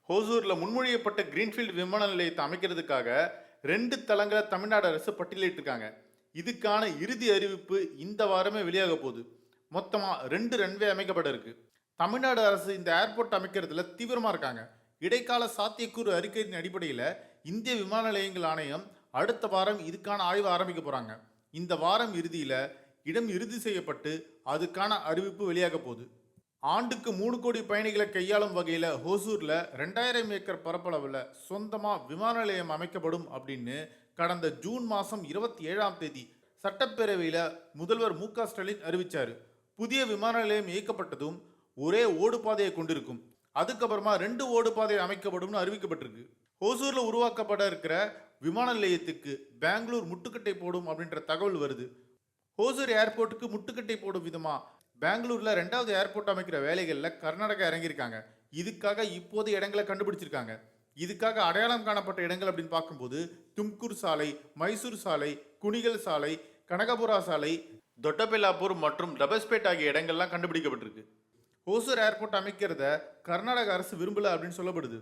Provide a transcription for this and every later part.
ஹோசூர்ல முன்மொழியப்பட்ட கிரீன்ஃபீல்டு விமான நிலையத்தை அமைக்கிறதுக்காக 2 தளங்களை தமிழ்நாடு அரசு பட்டியலிட்டிருக்காங்க. இதுக்கான இறுதி அறிவிப்பு இந்த வாரமே வெளியாக போகுது. மொத்தமா 2 ரன்வே அமைக்கப்பட இருக்கு. தமிழ்நாடு அரசு இந்த ஏர்போர்ட் அமைக்கிறதுல தீவிரமா இருக்காங்க. இடைக்கால சாத்தியக்கூறு அறிக்கையின் அடிப்படையில் இந்திய விமான நிலையங்கள் ஆணையம் அடுத்த வாரம் இதுக்கான ஆய்வு ஆரம்பிக்க போறாங்க. இந்த வாரம் இறுதியில இடம் இறுதி செய்யப்பட்டு அதுக்கான அறிவிப்பு வெளியாக போகுது. ஆண்டுக்கு 3 கோடி பயணிகளை கையாளும் வகையில் ஹோசூர்ல 2000 ஏக்கர் பரப்பளவில் சொந்தமா விமான நிலையம் அமைக்கப்படும் அப்படின்னு கடந்த ஜூன் மாதம் 27ஆம் தேதி சட்டப்பேரவையில் முதல்வர் மு.க. ஸ்டாலின் அறிவிச்சாரு. புதிய விமான நிலையம் இயக்கப்பட்டதும் ஒரே ஓடுபாதையை கொண்டிருக்கும். அதுக்கப்புறமா 2 ஓடுபாதை அமைக்கப்படும் அறிவிக்கப்பட்டிருக்கு. ஹோசூர்ல உருவாக்கப்பட இருக்கிற விமான நிலையத்துக்கு பெங்களூர் முட்டுக்கட்டை போடும் அப்படின்ற தகவல் வருது. ஹோசூர் ஏர்போர்ட்டுக்கு முட்டுக்கட்டை போடும் விதமா பெங்களூர்ல 2வது ஏர்போர்ட் அமைக்கிற வேலைகளில் கர்நாடகா இறங்கியிருக்காங்க. இதுக்காக இப்போது இடங்களை கண்டுபிடிச்சிருக்காங்க. இதுக்காக அடையாளம் காணப்பட்ட இடங்கள் அப்படின்னு பார்க்கும்போது தும்கூர் சாலை, மைசூர் சாலை, குணிகல் சாலை, கனகபுரா சாலை, தொட்டபெல்லாப்பூர் மற்றும் டபஸ்பேட் ஆகிய இடங்கள்லாம் கண்டுபிடிக்கப்பட்டிருக்கு. ஹோசூர் ஏர்போர்ட் அமைக்கிறத கர்நாடக அரசு விரும்பல அப்படின்னு சொல்லப்படுது.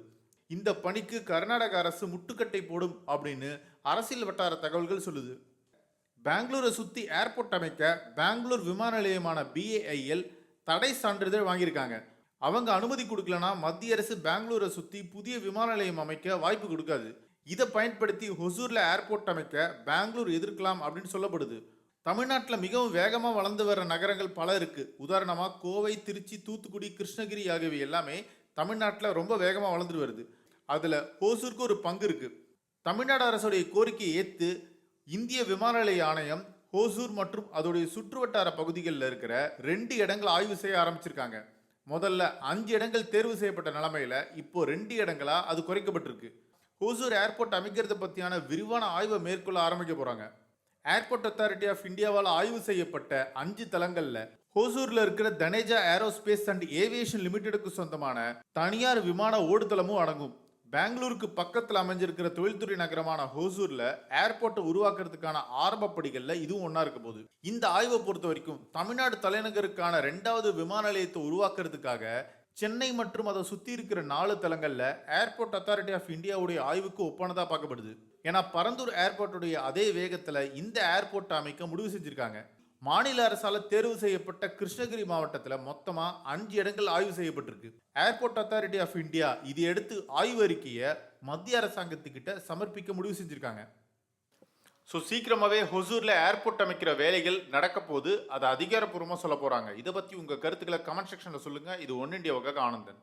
இந்த பணிக்கு கர்நாடக அரசு முட்டுக்கட்டை போடும் அப்படின்னு அரசியல் வட்டார தகவல்கள் சொல்லுது. பெங்களூரை சுற்றி ஏர்போர்ட் அமைக்க பெங்களூர் விமான நிலையமான BAIL தடை சான்றிதழ் வாங்கியிருக்காங்க. அவங்க அனுமதி கொடுக்கலனா மத்திய அரசு பெங்களூரை சுற்றி புதிய விமான நிலையம் அமைக்க வாய்ப்பு கொடுக்காது. இதை பயன்படுத்தி ஹொசூர்ல ஏர்போர்ட் அமைக்க பெங்களூர் எதிர்க்கலாம் அப்படின்னு சொல்லப்படுது. தமிழ்நாட்டில் மிகவும் வேகமாக வளர்ந்து வர நகரங்கள் பல இருக்கு. உதாரணமாக கோவை, திருச்சி, தூத்துக்குடி, கிருஷ்ணகிரி ஆகியவை எல்லாமே தமிழ்நாட்டில் ரொம்ப வேகமாக வளர்ந்துட்டு வருது. அதில் ஹோசூருக்கு ஒரு பங்கு இருக்கு. தமிழ்நாடு அரசுடைய கோரிக்கையை ஏற்று இந்திய விமான நிலைய ஆணையம் ஹோசூர் மற்றும் அதோடைய சுற்றுவட்டார பகுதிகளில் இருக்கிற 2 இடங்கள் ஆய்வு செய்ய ஆரம்பிச்சிருக்காங்க. முதல்ல 5 இடங்கள் தேர்வு செய்யப்பட்ட நிலைமையில இப்போ 2 இடங்களா அது குறைக்கப்பட்டிருக்கு. ஹோசூர் ஏர்போர்ட் அமைக்கிறது பற்றியான விரிவான ஆய்வை மேற்கொள்ள ஆரம்பிக்க போறாங்க. ஏர்போர்ட் அத்தாரிட்டி ஆஃப் இந்தியாவால் ஆய்வு செய்யப்பட்ட 5 தளங்கள்ல ஹோசூர்ல இருக்கிற தனேஜா ஏரோஸ்பேஸ் அண்ட் ஏவியேஷன் லிமிடெடுக்கு சொந்தமான தனியார் விமான ஓடுதளமும் அடங்கும். பெங்களூருக்கு பக்கத்தில் அமைஞ்சிருக்கிற தொழில்துறை நகரமான ஹோசூர்ல ஏர்போர்ட்டை உருவாக்குறதுக்கான ஆரம்ப படிகள்ல இதுவும் ஒன்னா இருக்க போகுது. இந்த ஆய்வை பொறுத்த வரைக்கும் தமிழ்நாடு தலைநகருக்கான 2வது விமான நிலையத்தை உருவாக்குறதுக்காக சென்னை மற்றும் அதை சுத்தி இருக்கிற 4 தளங்கள்ல ஏர்போர்ட் அத்தாரிட்டி ஆஃப் இந்தியாவுடைய ஆய்வுக்கு ஒப்பானதா பார்க்கப்படுது. ஏன்னா பரந்தூர் ஏர்போர்ட்டுடைய அதே வேகத்துல இந்த ஏர்போர்ட் அமைக்க முடிவு செஞ்சிருக்காங்க. மாநில அரசால தேர்வு செய்யப்பட்ட கிருஷ்ணகிரி மாவட்டத்தில் மொத்தமா 5 இடங்கள் ஆய்வு செய்யப்பட்டிருக்கு. ஏர்போர்ட் அத்தாரிட்டி ஆஃப் இந்தியா இது எடுத்து ஆய்வு அறிக்கையை மத்திய அரசாங்கத்துக்கிட்ட சமர்ப்பிக்க முடிவு செஞ்சிருக்காங்க. ஸோ சீக்கிரமாவே ஹொசூர்ல ஏர்போர்ட் அமைக்கிற வேலைகள் நடக்க போது அதை அதிகாரப்பூர்வமாக சொல்ல போறாங்க. இதை பத்தி உங்க கருத்துக்களை கமெண்ட் செக்ஷன்ல சொல்லுங்க. இது ஒன் இண்டியாவுக்காக ஆனந்தன்.